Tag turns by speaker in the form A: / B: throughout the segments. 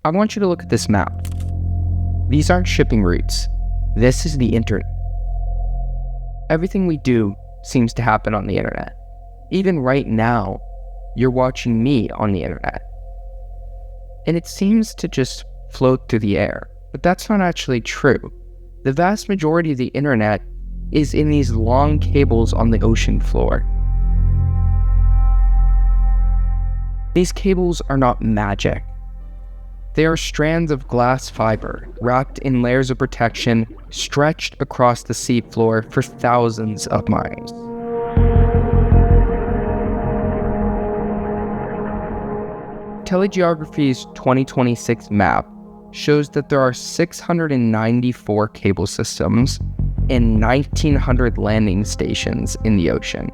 A: I want you to look at this map. These aren't shipping routes. This is the internet. Everything we do seems to happen on the internet. Even right now, you're watching me on the internet. And it seems to just float through the air, but that's not actually true. The vast majority of the internet is in these long cables on the ocean floor. These cables are not magic. They are strands of glass fiber wrapped in layers of protection stretched across the seafloor for thousands of miles. Telegeography's 2026 map shows that there are 694 cable systems and 1,900 landing stations in the ocean.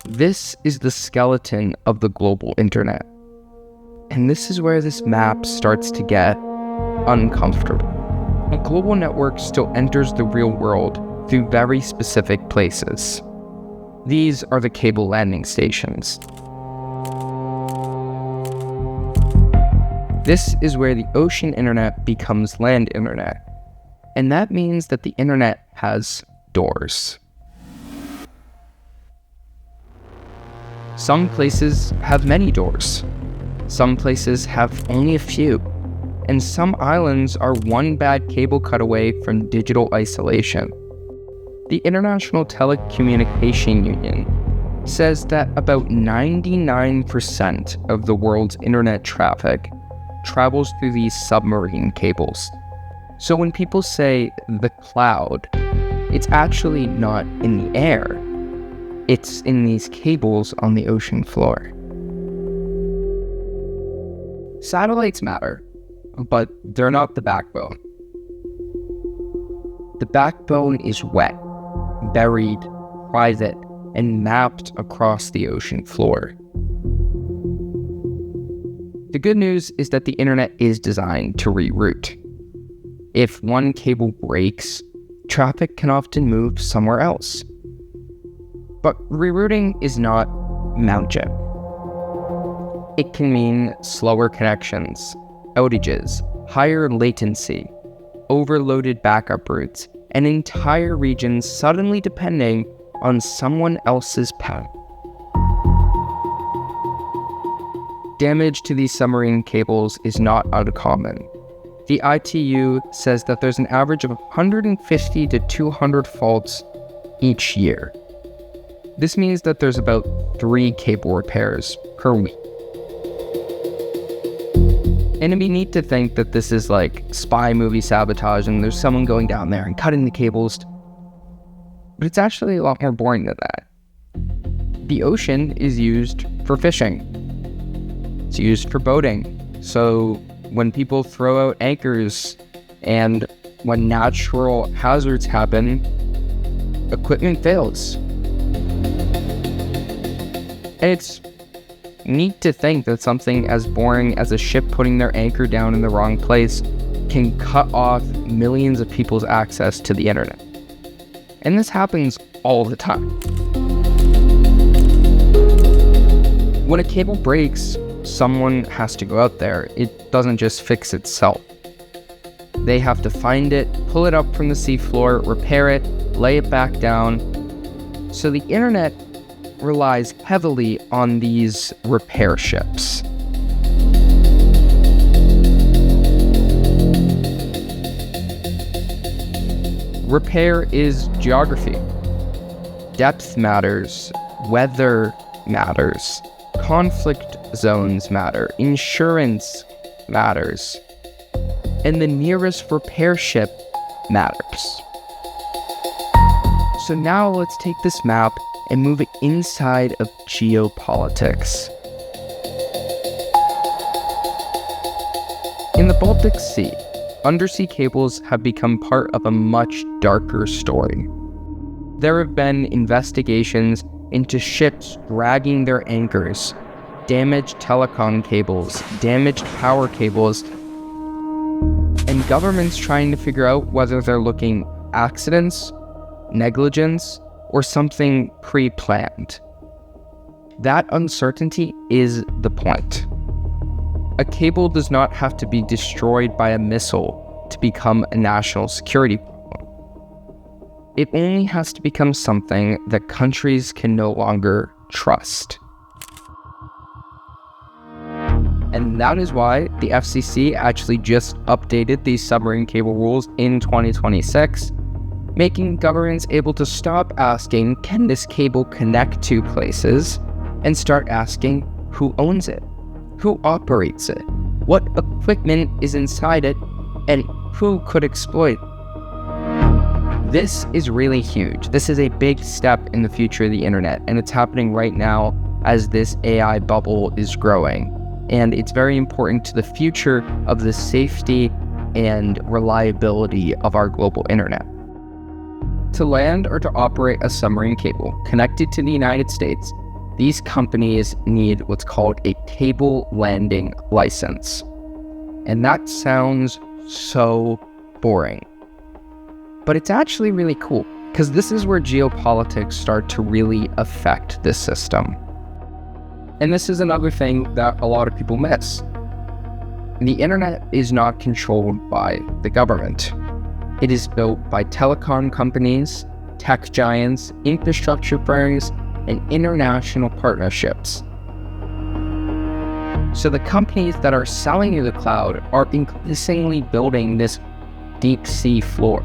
A: This is the skeleton of the global internet. And this is where this map starts to get uncomfortable. A global network still enters the real world through very specific places. These are the cable landing stations. This is where the ocean internet becomes land internet. And that means that the internet has doors. Some places have many doors. Some places have only a few. And some islands are one bad cable cut away from digital isolation. The International Telecommunication Union says that about 99% of the world's internet traffic travels through these submarine cables. So when people say the cloud, it's actually not in the air. It's in these cables on the ocean floor. Satellites matter, but they're not the backbone. The backbone is wet, buried, private, and mapped across the ocean floor. The good news is that the internet is designed to reroute. If one cable breaks, traffic can often move somewhere else. But rerouting is not magic. It can mean slower connections, outages, higher latency, overloaded backup routes, and entire regions suddenly depending on someone else's path. Damage to these submarine cables is not uncommon. The ITU says that there's an average of 150 to 200 faults each year. This means that there's about 3 cable repairs per week. And it'd be neat to think that this is like spy movie sabotage and there's someone going down there and cutting the cables. But it's actually a lot more boring than that. The ocean is used for fishing. It's used for boating. So when people throw out anchors and when natural hazards happen, equipment fails. And it's neat to think that something as boring as a ship putting their anchor down in the wrong place can cut off millions of people's access to the internet. And this happens all the time. When a cable breaks, someone has to go out there. It doesn't just fix itself. They have to find it, pull it up from the seafloor, repair it, lay it back down. So the internet relies heavily on these repair ships. Repair is geography. Depth matters, weather matters, conflict zones matter, insurance matters, and the nearest repair ship matters. So now let's take this map and move it inside of geopolitics. In the Baltic Sea, undersea cables have become part of a much darker story. There have been investigations into ships dragging their anchors, damaged telecom cables, damaged power cables, and governments trying to figure out whether they're looking accidents, negligence, or something pre-planned. That uncertainty is the point. A cable does not have to be destroyed by a missile to become a national security problem. It only has to become something that countries can no longer trust. And that is why the FCC actually just updated these submarine cable rules in 2026, making governments able to stop asking, can this cable connect to places, and start asking, who owns it? Who operates it? What equipment is inside it? And who could exploit it? This is really huge. This is a big step in the future of the internet, and it's happening right now as this AI bubble is growing. And it's very important to the future of the safety and reliability of our global internet. To land or to operate a submarine cable connected to the United States, these companies need what's called a cable landing license. And that sounds so boring. But it's actually really cool, because this is where geopolitics start to really affect this system. And this is another thing that a lot of people miss. The internet is not controlled by the government. It is built by telecom companies, tech giants, infrastructure firms, and international partnerships. So the companies that are selling you the cloud are increasingly building this deep sea floor.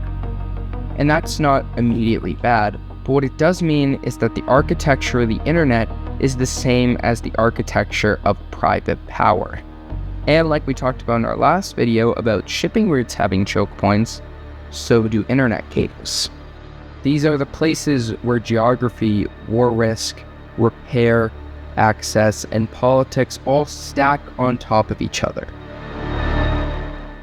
A: And that's not immediately bad, but what it does mean is that the architecture of the internet is the same as the architecture of private power. And like we talked about in our last video about shipping routes having choke points, so do internet cables. These are the places where geography, war risk, repair, access, and politics all stack on top of each other.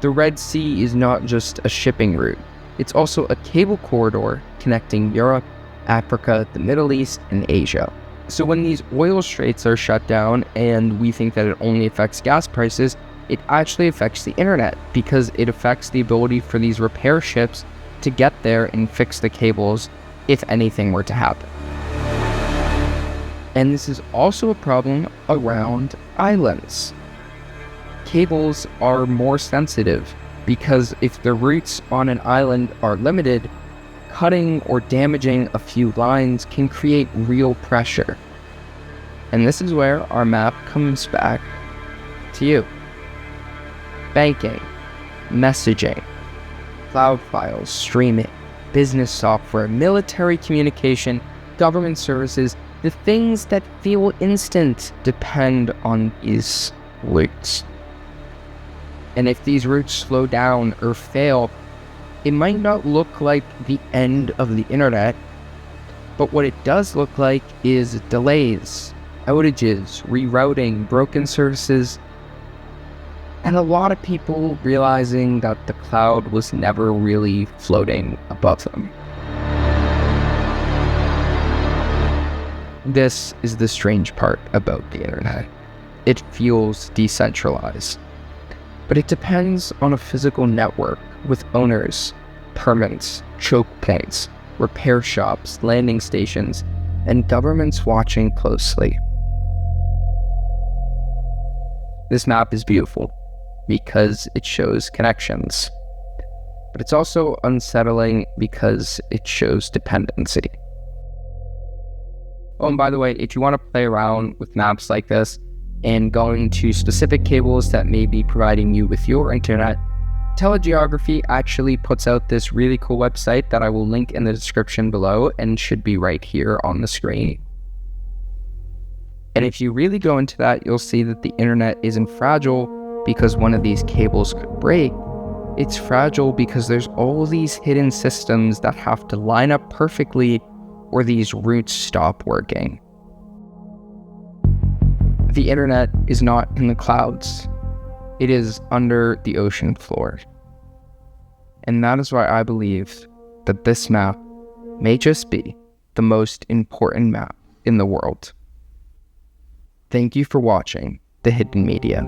A: The Red Sea is not just a shipping route. It's also a cable corridor connecting Europe, Africa, the Middle East, and Asia. So when these oil straits are shut down and we think that it only affects gas prices, it actually affects the internet because it affects the ability for these repair ships to get there and fix the cables if anything were to happen. And this is also a problem around islands. Cables are more sensitive because if the routes on an island are limited, cutting or damaging a few lines can create real pressure. And this is where our map comes back to you. Banking, messaging, cloud files, streaming, business software, military communication, government services, the things that feel instant depend on these routes. And if these routes slow down or fail, it might not look like the end of the internet, but what it does look like is delays, outages, rerouting, broken services, and a lot of people realizing that the cloud was never really floating above them. This is the strange part about the internet. It feels decentralized, but it depends on a physical network with owners, permits, choke points, repair shops, landing stations, and governments watching closely. This map is beautiful because it shows connections, but it's also unsettling because it shows dependency. Oh, and by the way, if you want to play around with maps like this and going to specific cables that may be providing you with your internet, Telegeography actually puts out this really cool website that I will link in the description below and should be right here on the screen. And if you really go into that, you'll see that the internet isn't fragile because one of these cables could break. It's fragile because there's all these hidden systems that have to line up perfectly or these routes stop working. The internet is not in the clouds. It is under the ocean floor. And that is why I believe that this map may just be the most important map in the world. Thank you for watching The Hidden Media.